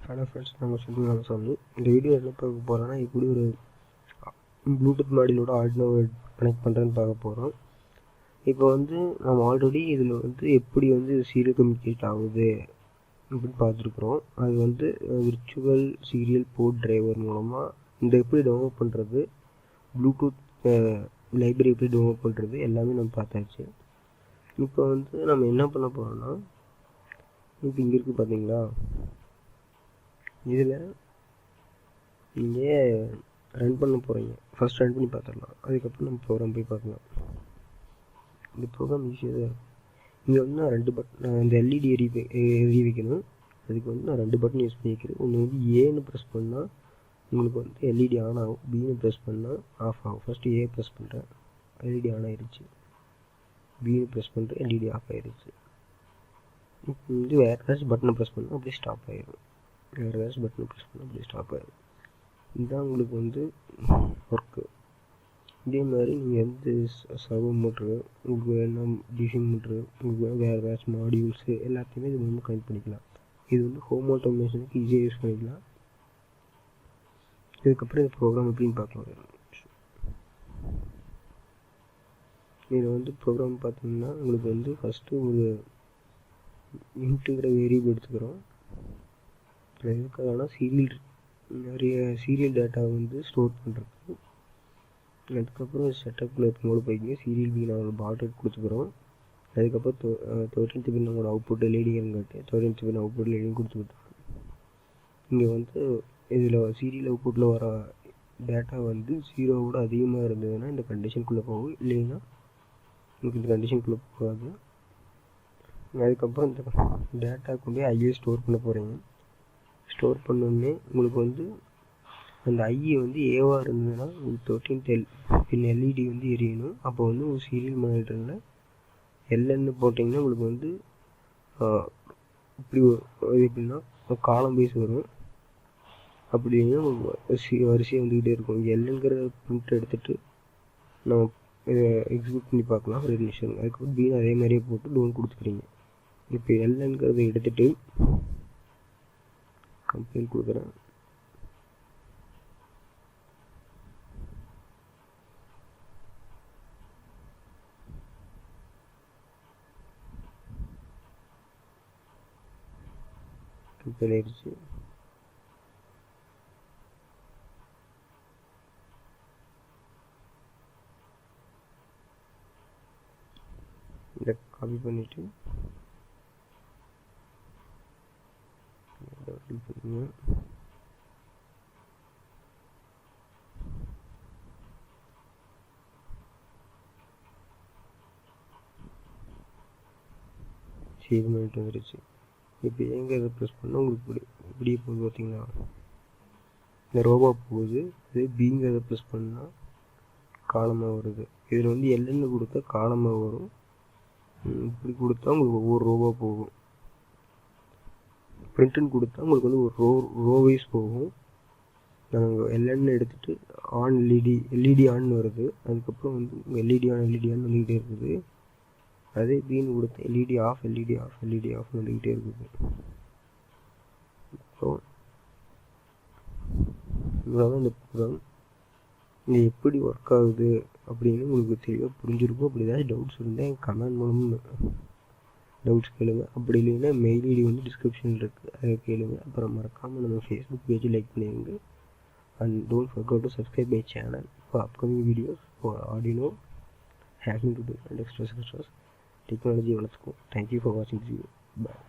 Hello friends, நம்ம செந்தில் ராமசாமி. இந்த video என்ன பார்க்க போகிறோன்னா, இப்படி ஒரு ப்ளூடூத் மாடியூலோட ஆர்டினோ கனெக்ட் பண்ணுறேன்னு பார்க்க போகிறோம். இப்போ நம்ம ஆல்ரெடி இதில் எப்படி சீரியல் கம்யூனிகேட் ஆகுது அப்படின்னு பார்த்துருக்குறோம். அது விர்ச்சுவல் சீரியல் போர்ட் டிரைவர் மூலமாக எப்படி டவுன்லோட் பண்ணுறது, ப்ளூடூத் லைப்ரரி எப்படி டவுன்லோட் பண்ணுறது எல்லாமே நம்ம பார்த்தாச்சு. இப்போ நம்ம என்ன பண்ண போகிறோன்னா, இப்போ இங்கே இருக்குது பார்த்தீங்களா, இதில் நீங்கள் ரன் பண்ண போகிறீங்க. ஃபஸ்ட் ரன் பண்ணி பார்த்துடலாம், அதுக்கப்புறம் நம்ம ப்ரோக்ராம் போய் பார்க்கலாம். இந்த ப்ரோக்ராம் ஈஸியாக தான் இருக்கும். இங்கே நான் 2 பட்டன் இந்த எல்இடி எரி வைக்கணும். அதுக்கு நான் 2 பட்டன் யூஸ் பண்ணிக்கிறேன். ஒன்று ஏன்னு ப்ரெஸ் பண்ணால் உங்களுக்கு எல்இடி ஆன் ஆகும், பின்னு ப்ரெஸ் பண்ணால் ஆஃப் ஆகும். ஃபஸ்ட்டு ஏ ப்ரெஸ் பண்ணுறேன், எல்இடி ஆன் ஆகிடுச்சு. பின்னு ப்ரெஸ் பண்ணுறேன், எல்இடி ஆஃப் ஆகிடுச்சு. இப்போ வேறு ஏதாச்சும் பட்டனை ப்ரெஸ் பண்ணால் அப்படியே ஸ்டாப் ஆகிடும். வேறு ஏதாச்சும் பட்டன் ப்ரெஸ் பண்ணால் அப்படியே ஸ்டாப் ஆகிடும். இதுதான் உங்களுக்கு ஒர்க்கு. இதே மாதிரி நீங்கள் சர்வர் மோட்ரு, உங்களுக்கு வேணும் டிசி மோட்ரு, உங்களுக்கு வேணும் வேறு ஏதாச்சும் மாடியூல்ஸு எல்லாத்தையுமே இது மூலமாக கனெக்ட் பண்ணிக்கலாம். இது ஹோம் ஆட்டோமேஷனுக்கு ஈஸியாக யூஸ் பண்ணிக்கலாம். இதுக்கப்புறம் இந்த ப்ரோக்ராம் எப்படின்னு பார்க்கலாம். இதில் ப்ரோக்ராம் பார்த்தீங்கன்னா உங்களுக்கு ஃபஸ்ட்டு ஒரு இன்ட்டுங்கிற வேரியபிள் எடுத்துக்கிறோம். எதுக்காகனா நிறைய சீரியல் டேட்டா ஸ்டோர் பண்ணுறதுக்கு. அதுக்கப்புறம் செட்டப்பில் இருக்கும்போது போய்க்கு சீரியல் பி நான் ஒரு பார்டர் கொடுத்துக்கிறோம். அதுக்கப்புறம் 13th பின் நம்மளோட அவுட்புட் எல்இடின்னு காட்டு 13th பின் அவுட்புட் எல்இடின்னு கொடுத்துக்கிட்டோம். இங்கே இதில் சீரியல் அவுட்புட்டில் வர டேட்டா 0 அதிகமாக இருந்ததுன்னா இந்த கண்டிஷனுக்குள்ளே போகும், இல்லைன்னா உங்களுக்கு இந்த கண்டிஷனுக்குள்ளே போகாது. அதுக்கப்புறம் இந்த டேட்டா கொண்டு போய் ஐஏ ஸ்டோர் பண்ண போகிறீங்க. ஸ்டோர் பண்ணோடனே உங்களுக்கு அந்த ஐஏ ஏவாக இருந்ததுன்னா உங்களுக்கு 13th பின் எல்இடி எரியணும். அப்போ ஒரு சீரியல் மானிட்டரில் எல்என்னு போட்டிங்கன்னா உங்களுக்கு இப்படி எப்படின்னா காலம் பேஸ் வரும். அப்படி இல்லைன்னா உங்களுக்கு வரிசையாக வந்துக்கிட்டே இருக்கும். இங்கே எல்லுங்கிற பிரிண்ட் எடுத்துகிட்டு நம்ம எக்ஸிக்யூட் பண்ணி பார்க்கலாம் 2 நிமிஷம். அதுக்கப்புறம் பீன் அதே மாதிரியே போட்டு லோன் கொடுத்துக்கிறீங்க. இப்போ எல்லுங்கிறத எடுத்துகிட்டு கம்பெனி கொடுக்குறேன். கம்பெனி ஆயிடுச்சு. இதை காப்பி பண்ணிவிட்டு பண்ணுங்க. சேவ் பண்ணிட்டு வந்துடுச்சு. இப்போ எங்கே ப்ரெஸ் பண்ணால் உங்களுக்கு இப்படியே போகுது பார்த்தீங்களா, இந்த ரோபோ போகுது. அதே பிங்கிறத ப்ரெஸ் பண்ணால் காலமாக வருது. இதில் எல்லுன்னு கொடுத்தா காலமாக வரும், இப்படி கொடுத்தா உங்களுக்கு ஒவ்வொரு ரோபோ போகும். பிரிண்ட்டுன்னு கொடுத்தா உங்களுக்கு ஒரு ரோவைஸ் போகும். நாங்கள் எல்என்னு எடுத்துகிட்டு ஆன் எல்இடி ஆன் வருது. அதுக்கப்புறம் எல்இடி ஆன் வந்துக்கிட்டே இருக்குது. அதே பீன் கொடுத்த எல்இடி ஆஃப் வந்துக்கிட்டே இருக்குது. ஸோ இவ்வளோதான் இந்த ப்ரோக்ராம். இது எப்படி ஒர்க் ஆகுது அப்படின்னு உங்களுக்கு தெளிவாக புரிஞ்சிருக்கும். அப்படி ஏதாவது டவுட்ஸ் இருந்தால் கமெண்ட் மூலமாக டவுட்ஸ் கேளுங்க. அப்படி இல்லைன்னா மெயில் ஐடி டிஸ்கிரிப்ஷனில் இருக்குது, அதை கேளுங்க. அப்புறம் மறக்காமல் நம்ம ஃபேஸ்புக் பேஜை லைக் பண்ணிடுங்க. And don't forget to subscribe my channel for upcoming videos for Arduino, hacking tutorials and extras. Technology வளர்த்துக்கும். Thank you for watching this video. Bye.